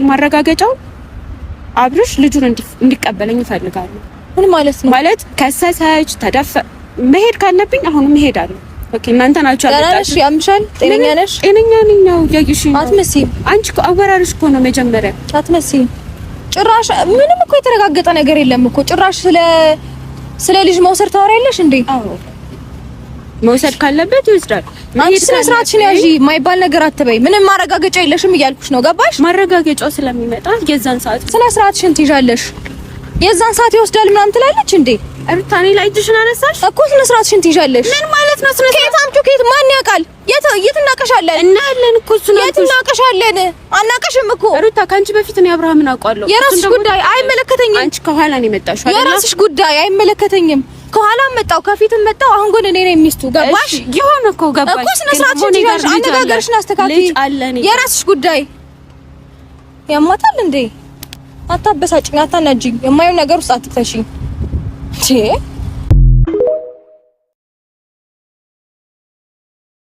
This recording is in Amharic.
ማረጋገጫው አብርሽ ልጁን እንዲቀበለኝ እፈልጋለሁ። ምን ማለት ነው? ማለት ከሰሰች መሄድ ካለብኝ አሁንም እሄዳለሁ። ኦኬ እናንተ ናችሁ አለሽ። ያምሻል? ጤነኛ ነሽ? ጤነኛ ነኝ ነው ያይሽኝ። አትመስይም። አንቺ እኮ አወራርሽ እኮ ነው መጀመሪያ። አትመስይም። ጭራሽ ምንም እኮ የተረጋገጠ ነገር የለም እኮ። ጭራሽ ስለ ልጅ መውሰድ ታወሪያለሽ እንዴ? አዎ መውሰድ ካለበት ይወስዳል። አንቺ ስነ ስርዓትሽን ያዢ። የማይባል ነገር አትበይ። ምንም ማረጋገጫ የለሽም እያልኩሽ ነው። ገባሽ? ማረጋገጫው ስለሚመጣ የዛን ሰዓት ስነ ስርዓትሽን ትይዣለሽ። የዛን ሰዓት ይወስዳል ምናምን ትላለች እንዴ? ሩታኔ ላይ እጅሽን አነሳሽ እኮ። ስነ ስርዓትሽን ትይዣለሽ። ምን ማለት ነው? ስነ ስርዓት አምጪው። ከየት ማን ያውቃል? የት እናቀሻለን? እናያለን እኮ እሱ ነው። የት እናቀሻለን? አናቀሽም እኮ ሩታ። ካንቺ በፊት ነው አብርሃምን አውቀዋለሁ። የራስሽ ጉዳይ አይመለከተኝም። አንቺ ከኋላ ነው የመጣሽው አይደል? የራስሽ ጉዳይ አይመለከተኝም። ከኋላም መጣው ከፊትም መጣው። አሁን ግን እኔ ነኝ ሚስቱ። ገባሽ? ይሁን እኮ ገባሽ እኮ። ስነ ስርዓትሽን ትይዣለሽ። አነጋገርሽን አስተካክዪ። የራስሽ ጉዳይ። ያማታል እንዴ? አታበሳጭኝ፣ አታናጅኝ። የማየው ነገር ውስጥ አትክተሽኝ።